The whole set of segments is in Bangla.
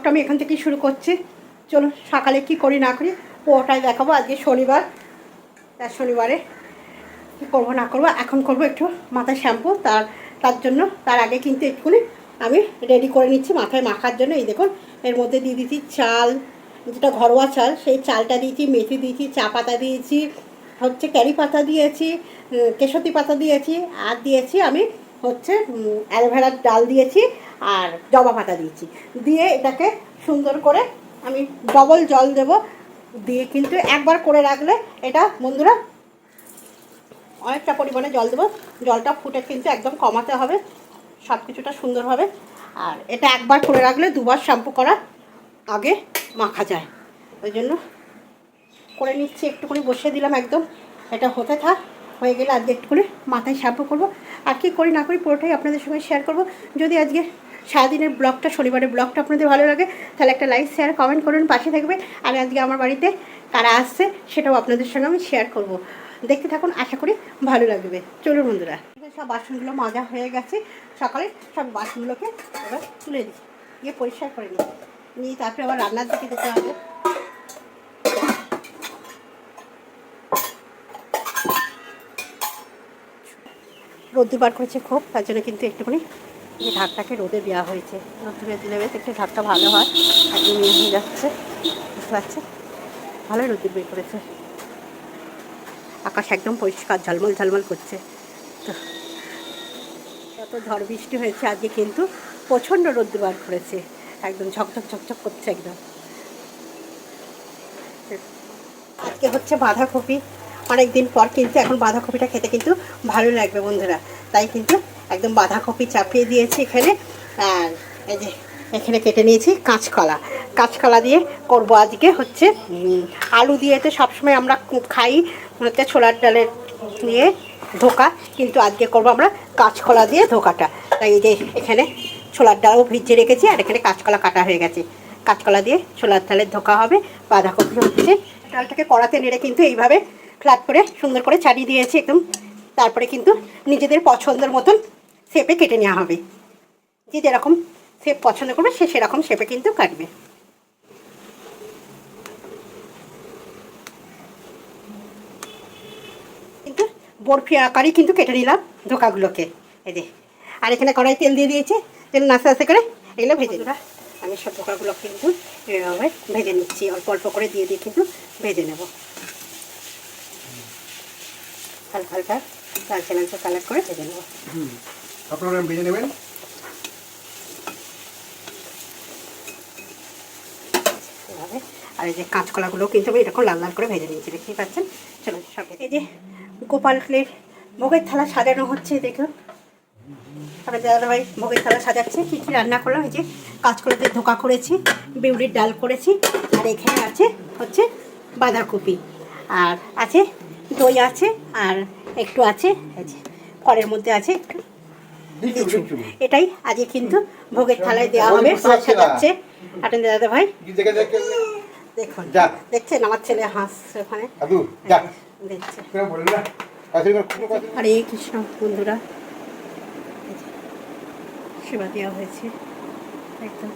ব্লগটা আমি এখান থেকেই শুরু করছি। চলো সকালে কি করি না করি পুরোটাই দেখাবো। আজকে শনিবার, তার শনিবারে কী করবো না করবো। এখন করবো একটু মাথায় শ্যাম্পু, তার জন্য তার আগে কিন্তু একটুখানি আমি রেডি করে নিচ্ছি মাথায় মাখার জন্য। এই দেখুন, এর মধ্যে দিয়ে দিচ্ছি চাল, যেটা ঘরোয়া চাল, সেই চালটা দিয়েছি, মেথি দিয়েছি, চা পাতা দিয়েছি, হচ্ছে ক্যারি পাতা দিয়েছি, কেশতি পাতা দিয়েছি, আর দিয়েছি আমি হচ্ছে অ্যালোভেরার ডাল দিয়েছি, আর জবা পাতা দিয়েছি। দিয়ে এটাকে সুন্দর করে আমি ডবল জল দেব, দিয়ে কিন্তু একবার করে রাখলে এটা বন্ধুরা অনেকটা পরিমাণে জল দেবো। জলটা ফুটে কিন্তু একদম কমাতে হবে, সব কিছুটা সুন্দর হবে। আর এটা একবার করে রাখলে দুবার শ্যাম্পু করার আগে মাখা যায়, ওই জন্য করে নিচ্ছি। একটুখানি বসিয়ে দিলাম, একদম এটা হতে থাক। হয়ে গেলে আজকে একটুখানি মাথায় শ্যাম্পু করবো। আর কী করি না করি পুরোটাই আপনাদের সঙ্গে শেয়ার করব। যদি আজকে সারাদিনের ব্লগটা, শনিবারের ব্লগটা আপনাদের ভালো লাগে তাহলে একটা লাইক শেয়ার কমেন্ট করুন, পাশে থাকবে। আর আজকে আমার বাড়িতে কারা আসছে সেটাও আপনাদের সঙ্গে আমি শেয়ার করব। দেখতে থাকুন, আশা করি ভালো লাগবে। চলুন বন্ধুরা, সব বাসনগুলো মাজা হয়ে গেছে। সকালে সব বাসনগুলোকে এবার তুলে দিই, দিয়ে পরিষ্কার করে নিয়ে তারপরে আবার রান্নার দিকে যেতে হবে। রোদ্দুর বার করেছে খুব, তার জন্য কিন্তু একটুখানি এই ঢাকটাকে রোদে দেওয়া হয়েছে। রোদ্দুরে দিলে বেশ একটু ঢাকটা ভালো হয়, একদম ইয়ে হয়ে যাচ্ছে, বুঝতে পারছে। ভালোই রোদ্দুর বের করেছে, আকাশ একদম পরিষ্কার ঝলমল ঝলমল করছে। তো এত ঝড় বৃষ্টি হয়েছে, আজকে কিন্তু প্রচণ্ড রোদ্দুর বার করেছে, একদম ঝকঝক ঝকঝক করছে একদম। আজকে হচ্ছে বাঁধাকপি, অনেক দিন পর কিন্তু এখন বাঁধাকপিটা খেতে কিন্তু ভালো লাগবে বন্ধুরা, তাই কিন্তু একদম বাঁধাকপি চাপিয়ে দিয়েছি এখানে। আর এই যে এখানে কেটে নিয়েছি কাঁচকলা, কাঁচকলা দিয়ে করবো আজকে হচ্ছে আলু দিয়ে। তো সবসময় আমরা খাই হচ্ছে ছোলার ডালের দিয়ে ধোকা, কিন্তু আজকে করবো আমরা কাঁচকলা দিয়ে ধোকাটা। তাই এই যে এখানে ছোলার ডালও ভিজিয়ে রেখেছি, আর এখানে কাঁচকলা কাটা হয়ে গেছে। কাঁচকলা দিয়ে ছোলার ডালের ধোকা হবে। বাঁধাকপি হচ্ছে ডালটাকে কড়াতে নেড়ে কিন্তু এইভাবে ফ্ল্যাট করে সুন্দর করে ছাড়িয়ে দিয়েছি একদম। তারপরে কিন্তু নিজেদের পছন্দের মতন শেপে কেটে নেওয়া হবে। যে যেরকম শেপ পছন্দ করবে সে সেরকম শেপে কিন্তু কাটবে। কিন্তু বরফি আকারই কিন্তু কেটে নিলাম ধোকাগুলোকে, এই যে। আর এখানে কড়াই তেল দিয়ে দিয়েছে, তেল নাস্তে আস্তে করে এগুলো ভেজে দেবো। আমি সব ধোকাগুলো কিন্তু এভাবে ভেজে নিচ্ছি, অল্প অল্প করে দিয়ে দিয়ে কিন্তু ভেজে নেব। হালকা হালকা লালচে লালচে কালার করে ভেজে নেব। আপনারা ভেজে নেবেন। এভাবে। আর এই যে কাঁচকলাগুলো কিন্তু আমি এরকম লাল লাল করে ভেজে নিয়েছি, দেখতেই পাচ্ছেন। চলো সব এই যে গোপালের ভোগের থালা সাজানো হচ্ছে, দেখুন। তারপরে দাদাভাই ভোগের থালা সাজাচ্ছে। কী কী রান্না করলাম, এই যে কাঁচকলাতে ধোকা করেছি, বিউলির ডাল করেছি, আর এখানে আছে হচ্ছে বাঁধাকপি, আর আছে দই আছে, আর একটু আছে এই যে ফলের মধ্যে আছে একটু লিচু। এটাই আজকে কিন্তু ভোগের থালায় দেওয়া হবে। সাজাচ্ছে আটেন দাদা ভাই, দেখুন দেখছেন আমার ছেলে হাসছে ওখানে দেখছে। হরে কৃষ্ণ বন্ধুরা, সেবা দেওয়া হয়েছে একদম।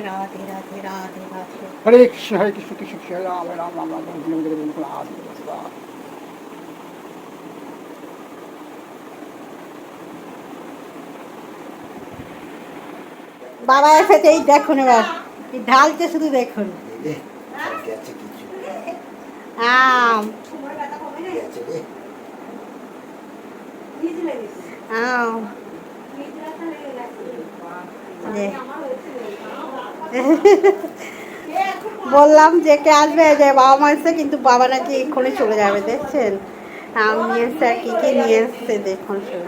রাধে রাধে রাধে রাধে। হরে কৃষ্ণ কৃষ্ণ কৃষ্ণ রাম রাম রাম রাম রাম। বাবা এসেছে, এই দেখুন এবার ঢালছে, শুধু দেখুন। আম আম বললাম যে কে আসবে, যে বাবা মা এসছে, কিন্তু বাবা নাকি এক্ষুনি চলে যাবে। দেখছেন আম নিয়ে এসছে, আর কী কী নিয়ে এসছে দেখুন শুধু।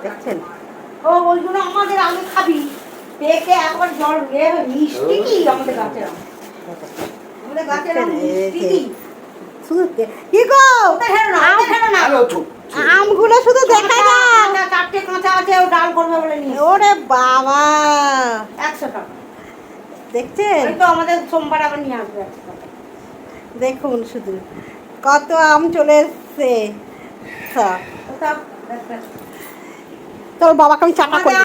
দেখছেন, ও বলছিল আমাদের আলু খাবি, পেকে একবার জল মিষ্টি কি আমাদের গাছের আম, আমাদের গাছের আম মিষ্টি কি শুধু কি গো আমগুলো শুধু দেখা না, চারটে কাঁচা আছে, ও ডাল করবে বলে নিয়ে। ওরে বাবা 100 টাকা দেখছেন? ওই তো আমাদের সোমবার আবার নিয়ে আসবে একটা। দেখুন শুধু কত আম চলে এসছে। ওটা ব্যাস, ব্যাস। তোর বাবাকে আমি চাটা করে দিই।